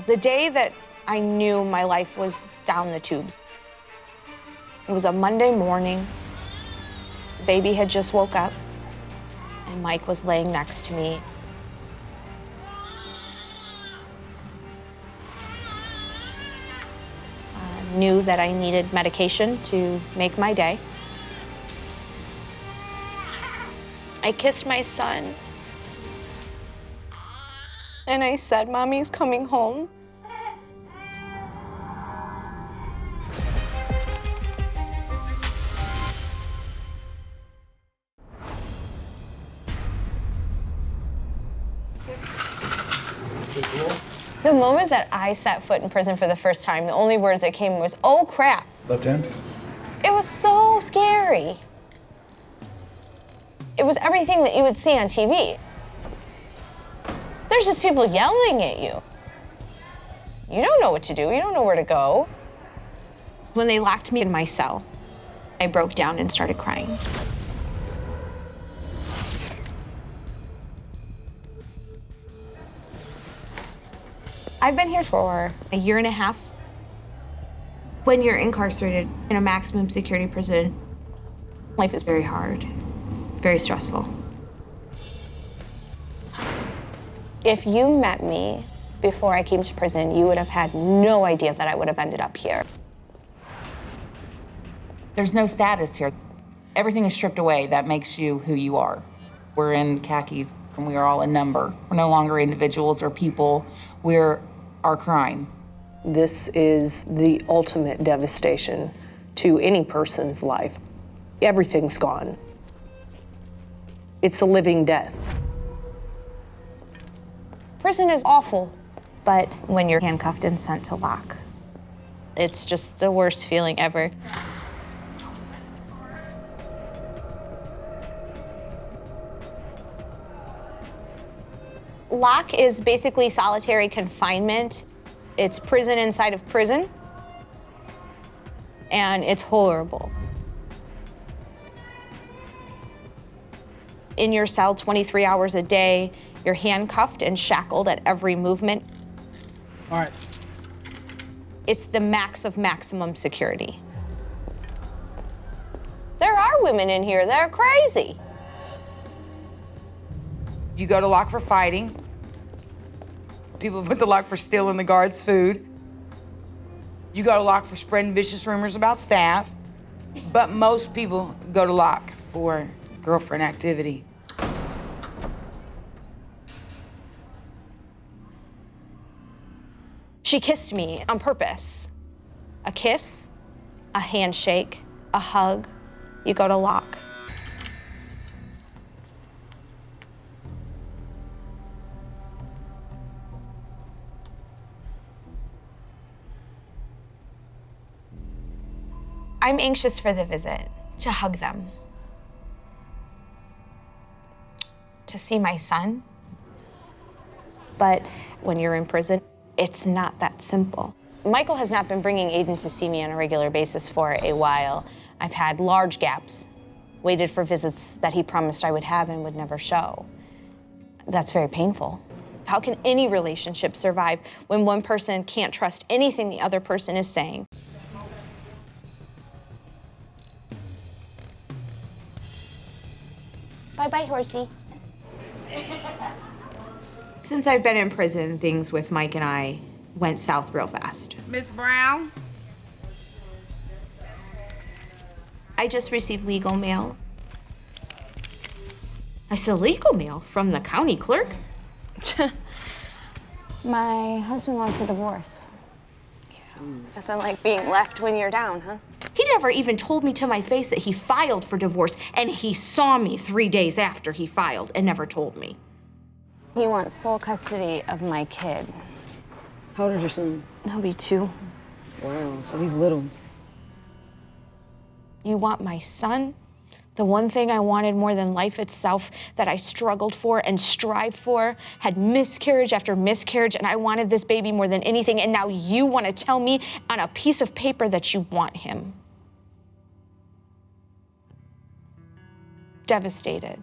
The day that I knew my life was down the tubes, it was a Monday morning. The baby had just woke up, and Mike was laying next to me. I knew that I needed medication to make my day. I kissed my son, and I said, "Mommy's coming home." The moment that I set foot in prison for the first time, the only words that came was, "Oh, crap." Left hand? It was so scary. It was everything that you would see on TV. There's just people yelling at you. You don't know what to do. You don't know where to go. When they locked me in my cell, I broke down and started crying. I've been here for a year and a half. When you're incarcerated in a maximum security prison, life is very hard, very stressful. If you met me before I came to prison, you would have had no idea that I would have ended up here. There's no status here. Everything is stripped away that makes you who you are. We're in khakis, and we are all a number. We're no longer individuals or people. We're our crime. This is the ultimate devastation to any person's life. Everything's gone. It's a living death. Prison is awful, but when you're handcuffed and sent to lock, it's just the worst feeling ever. Lock is basically solitary confinement. It's prison inside of prison, and it's horrible. In your cell 23 hours a day, you're handcuffed and shackled at every movement. All right. It's the max of maximum security. There are women in here that are crazy. You go to lock for fighting. People put the lock for stealing the guards' food. You go to lock for spreading vicious rumors about staff. But most people go to lock for girlfriend activity. She kissed me on purpose. A kiss, a handshake, a hug, you go to lock. I'm anxious for the visit, to hug them, to see my son. But when you're in prison, it's not that simple. Michael has not been bringing Aiden to see me on a regular basis for a while. I've had large gaps, waited for visits that he promised I would have and would never show. That's very painful. How can any relationship survive when one person can't trust anything the other person is saying? Bye-bye, horsey. Since I've been in prison, things with Mike and I went south real fast. Miss Brown? I just received legal mail. I said, legal mail from the county clerk? My husband wants a divorce. Doesn't like being left when you're down, huh? He never even told me to my face that he filed for divorce, and he saw me 3 days after he filed and never told me. He wants sole custody of my kid. How old is your son? He'll be 2. Wow, so he's little. You want my son? The one thing I wanted more than life itself, that I struggled for and strived for, had miscarriage after miscarriage, and I wanted this baby more than anything, and now you want to tell me on a piece of paper that you want him. Devastated.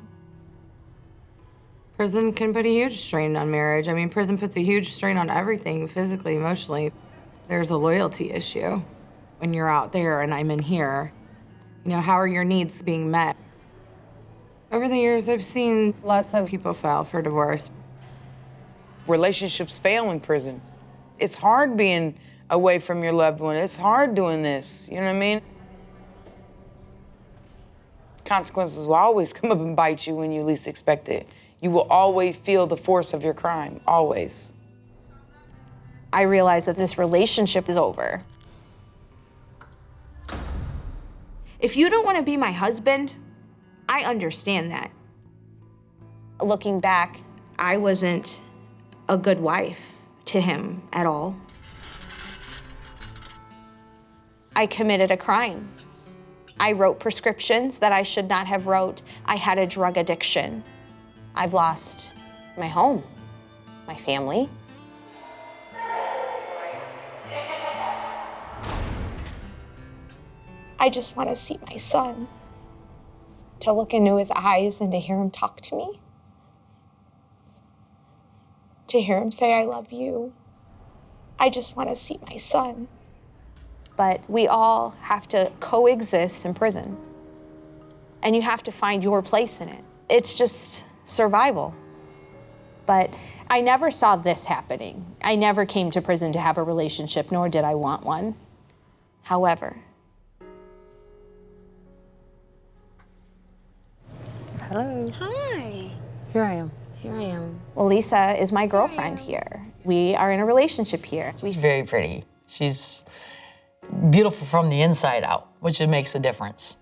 Prison can put a huge strain on marriage. I mean, prison puts a huge strain on everything, physically, emotionally. There's a loyalty issue. When you're out there and I'm in here, you know, how are your needs being met? Over the years, I've seen lots of people file for divorce. Relationships fail in prison. It's hard being away from your loved one. It's hard doing this, you know what I mean? Consequences will always come up and bite you when you least expect it. You will always feel the force of your crime, always. I realize that this relationship is over. If you don't want to be my husband, I understand that. Looking back, I wasn't a good wife to him at all. I committed a crime. I wrote prescriptions that I should not have wrote. I had a drug addiction. I've lost my home, my family. I just want to see my son, to look into his eyes and to hear him talk to me, to hear him say, I love you. I just want to see my son. But we all have to coexist in prison, and you have to find your place in it. It's just survival. But I never saw this happening. I never came to prison to have a relationship, nor did I want one. However, Hello. Hi. Here I am. Here I am. Lisa is my girlfriend here. We are in a relationship here. She's very pretty. She's beautiful from the inside out, which makes a difference.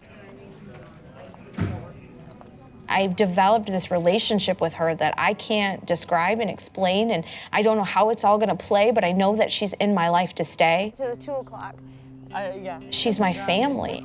I've developed this relationship with her that I can't describe and explain, and I don't know how it's all gonna play, but I know that she's in my life to stay. To the 2 o'clock. She's my family.